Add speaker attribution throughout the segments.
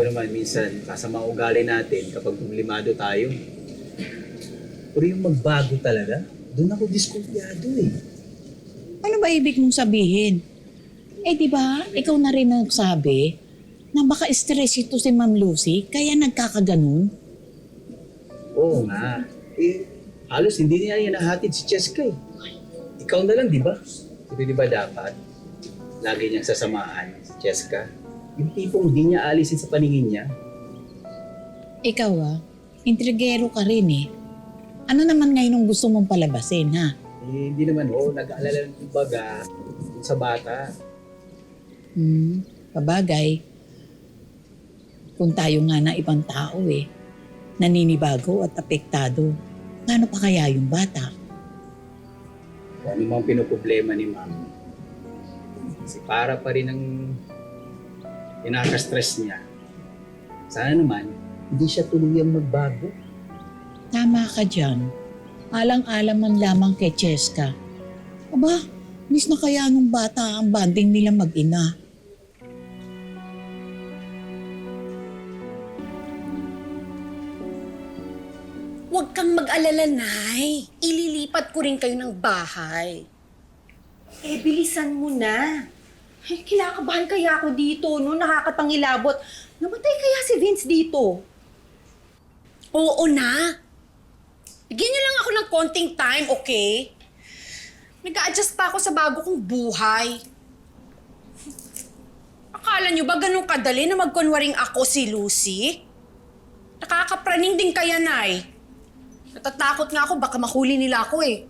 Speaker 1: mo naman, minsan, kasama ugali natin kapag problemado tayo. Pero yung magbago talaga, doon ako diskumpiyado eh.
Speaker 2: Ano ba ibig mong sabihin? Eh di ba, ikaw na rin nagsabi na baka stress ito si Ma'am Lucy, kaya nagkakaganon?
Speaker 1: Oo nga. Eh, halos hindi niya yan nahatid si Cheska eh. Ikaw na lang, di ba? Di ba dapat? Lagi niyang sasamahan si Cheska. Yung tipong di niya alisin sa paningin niya.
Speaker 2: Ikaw intrigero ka rin eh. Ano naman ngayon ang gusto mong palabasin ha?
Speaker 1: Eh, hindi naman nag-aalala ng baga sa bata.
Speaker 2: Pabagay. Kung tayo nga na ibang tao naninibago at apektado, paano pa kaya yung bata?
Speaker 1: Kung ano mang pinoproblema ni Ma'am, kasi para pa rin ang pinaka-stress niya. Sana naman, hindi siya tuluyang magbago.
Speaker 2: Tama ka dyan. Alang-alang man lamang kay Cheska. Aba, miss na kaya nung bata ang banding nila mag-ina.
Speaker 3: Huwag kang mag-alala, Nay. Ililipat ko rin kayo ng bahay.
Speaker 4: Eh, bilisan mo na. Eh, kinakabahan kaya ako dito, no? Nakakapangilabot. Namatay kaya si Vince dito?
Speaker 3: Oo na. Bigyan niyo lang ako ng konting time, okay? Nag-a-adjust pa ako sa bago kong buhay. Akala niyo ba ganun kadali na magkunwaring ako si Lucy? Nakakapraning din kaya, Nay. Natatakot nga ako, baka mahuli nila ako eh.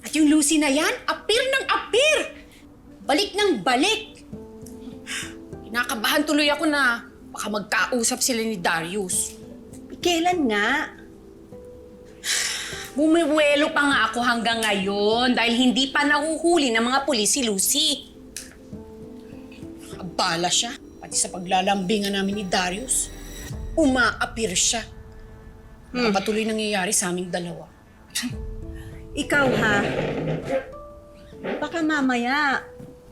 Speaker 3: At yung Lucy na yan, apir ng apir! Balik ng balik! Kinakabahan tuloy ako na baka magkausap sila ni Darius.
Speaker 4: Kailan nga?
Speaker 3: Bumiwelo pa nga ako hanggang ngayon dahil hindi pa nahuhuli ng mga pulis si Lucy. Abala siya, pati sa paglalambingan namin ni Darius. Umaapir siya. Patuloy nangyayari sa aming dalawa.
Speaker 4: Ikaw, ha? Baka mamaya,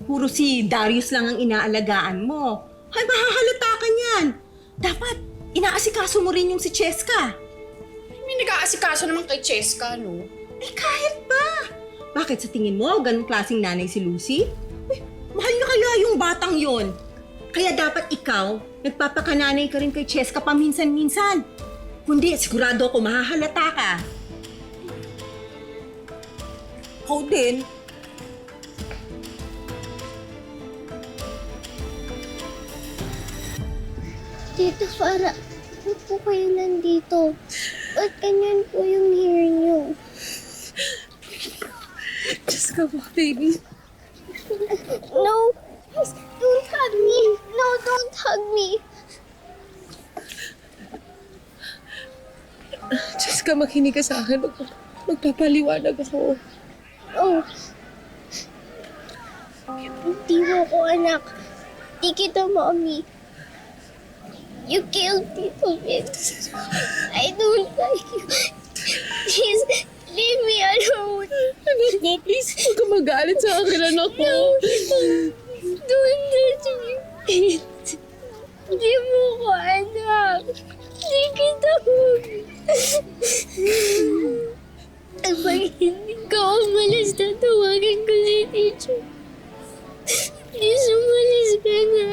Speaker 4: puro si Darius lang ang inaalagaan mo. Ay, mahahalata ka niyan. Dapat, inaasikaso mo rin yung si Cheska.
Speaker 3: May nag-aasikaso naman kay Cheska, no?
Speaker 4: Eh, kahit pa. Bakit sa tingin mo, ganun klaseng nanay si Lucy? Eh, mahal niya kaya yung batang yon. Kaya dapat ikaw, nagpapakananay ka rin kay Cheska paminsan-minsan. Kundi, sigurado ako mahahalata ka. Ikaw din.
Speaker 5: Tita Farah, ba't po kayo nandito? Ba't ganyan po yung hair niyo?
Speaker 4: Just come on, baby.
Speaker 5: No, please, don't hug me. No, don't hug me.
Speaker 4: Jessica, makinig ka sa akin. Magpapaliwanag ako.
Speaker 5: Oh. Hindi mo ko anak. Di kita, Mommy. You killed Tito Vince. I don't like you. Please, leave me alone.
Speaker 4: Anak ko, please. Huwag ka magalit sa akin, anak ko.
Speaker 5: Don't touch me. Hindi mo ko anak. Di kita, Mommy. Kapag hindi ka umalis, tatawagan ko si teacher. Please, umalis ka na.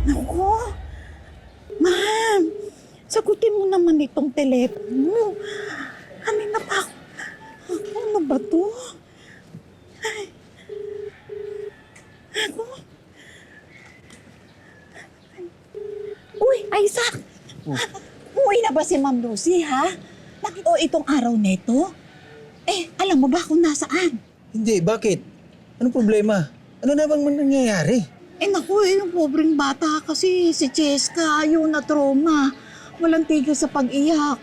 Speaker 2: Naku! Ma'am! Sagutin mo naman itong telepono. Kanina pa ako. Ano ba to? Ay. Ako. Uy, Isaac! si Ma'am Lucy, ha? O itong araw neto? Alam mo ba kung nasaan?
Speaker 1: Hindi, bakit? Anong problema? Ano na bang nangyayari?
Speaker 2: Naku, yung pobreng bata kasi si Cheska, yung na-trauma. Walang tigil sa pag-iyak.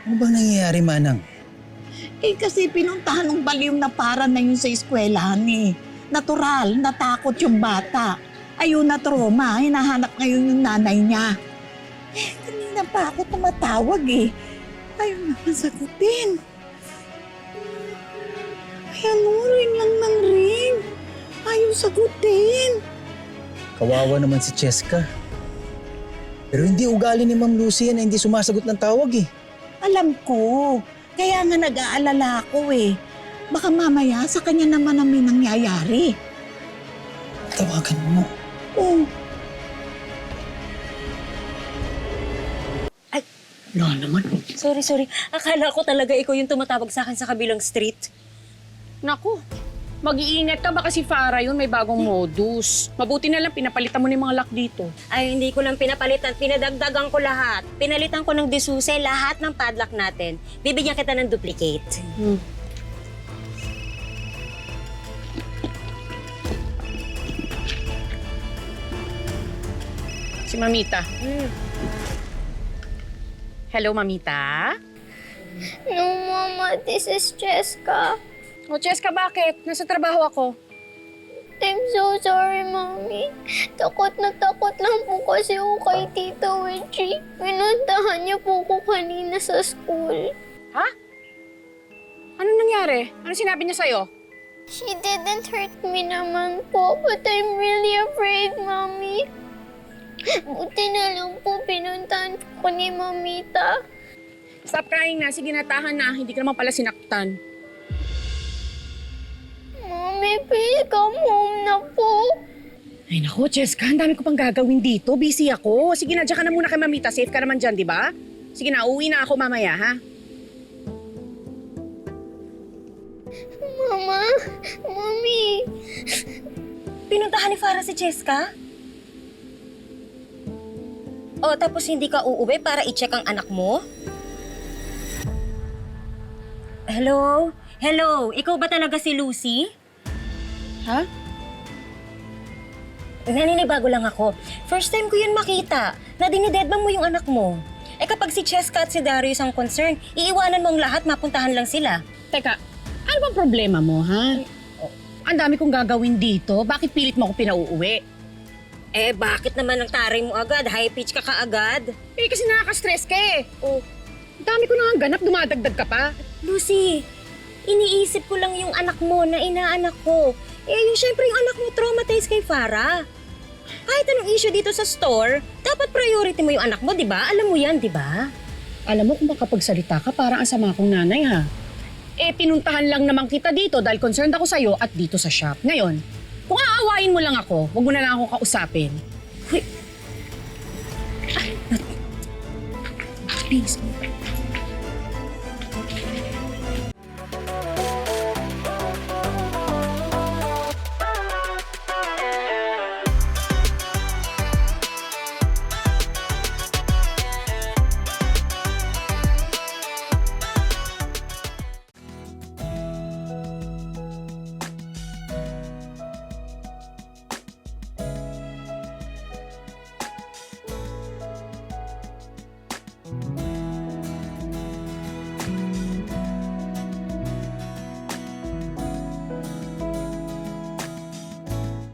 Speaker 1: Ano bang nangyayari, Manang?
Speaker 2: Kasi pinuntahan ng baliw na para na yun sa eskwelahan eh. Natural, natakot yung bata. Ayun na trauma, hinahanap ngayon yung nanay niya. Kanina pa ako tumatawag eh. Ayaw naman sagutin. Ring lang ng ring. Ayaw sagutin.
Speaker 1: Kawawa naman si Cheska. Pero hindi ugali ni Ma'am Lucy yan na hindi sumasagot ng tawag eh.
Speaker 2: Alam ko. Kaya nga nag-aalala ako eh. Baka mamaya sa kanya naman ang may nangyayari.
Speaker 1: Tawagan mo.
Speaker 2: Oh. No naman.
Speaker 6: Sorry. Akala ko talaga ikaw yung tumatawag sa akin sa kabilang street.
Speaker 3: Naku, mag-iingat ka baka si Farah yun may bagong modus. Mabuti na lang pinapalitan mo na yung mga lock dito.
Speaker 6: Ay, hindi ko lang pinapalitan. Pinadagdagan ko lahat. Pinalitan ko ng disuse lahat ng padlock natin. Bibigyan kita ng duplicate.
Speaker 3: Si Mamita. Hello, Mamita?
Speaker 5: No, Mama, this is Cheska.
Speaker 3: O, Cheska, bakit? Nasa trabaho ako.
Speaker 5: I'm so sorry, Mommy. Takot na takot lang po kasi ako kay Tita Wenchi. Pinuntahan niya po ko kanina sa school.
Speaker 3: Ha? Ano nangyari? Ano sinabi niya sa'yo?
Speaker 5: She didn't hurt me naman po, but I'm really afraid, Mommy. Buti na lang po pinuntahan ko ni Mamita.
Speaker 3: Stop crying na. Sige, natahan na. Hindi ka naman pala sinaktan.
Speaker 5: Mommy, please come home na po.
Speaker 3: Ay naku, Cheska, ang dami ko pang gagawin dito. Busy ako. Sige na, dyan ka na muna kay Mamita. Safe ka naman dyan, di ba? Sige na, uuwi na ako mamaya, ha?
Speaker 5: Mama, Mommy.
Speaker 6: Pinuntahan ni Farah si Cheska? O, tapos hindi ka uuwi para i-check ang anak mo? Hello? Hello? Ikaw ba talaga si Lucy?
Speaker 3: Ha?
Speaker 6: Naninibago lang ako. First time ko yun makita na dinidedbang mo yung anak mo. Kapag si Cheska at si Darius ang concern, iiwanan mo ang lahat, mapuntahan lang sila.
Speaker 3: Teka, ano bang problema mo, ha? Ang dami kong gagawin dito. Bakit pilit mo ako pinauuwi?
Speaker 6: Bakit naman ang taray mo agad? High pitch ka kaagad?
Speaker 3: Kasi nakaka-stress ka eh. Oh, ang dami ko na nga ganap, dumadagdag ka pa.
Speaker 6: Lucy, iniisip ko lang yung anak mo na inaanak ko. Yung syempre yung anak mo traumatized kay Farah. Kahit anong issue dito sa store, dapat priority mo yung anak mo, di ba? Alam mo yan, di ba?
Speaker 3: Alam mo kung makapagsalita ka, parang ang sama kong nanay, ha? Pinuntahan lang naman kita dito dahil concerned ako sa'yo at dito sa shop. Ngayon, kung aawain mo lang ako, huwag mo na lang ako kausapin.
Speaker 6: Please.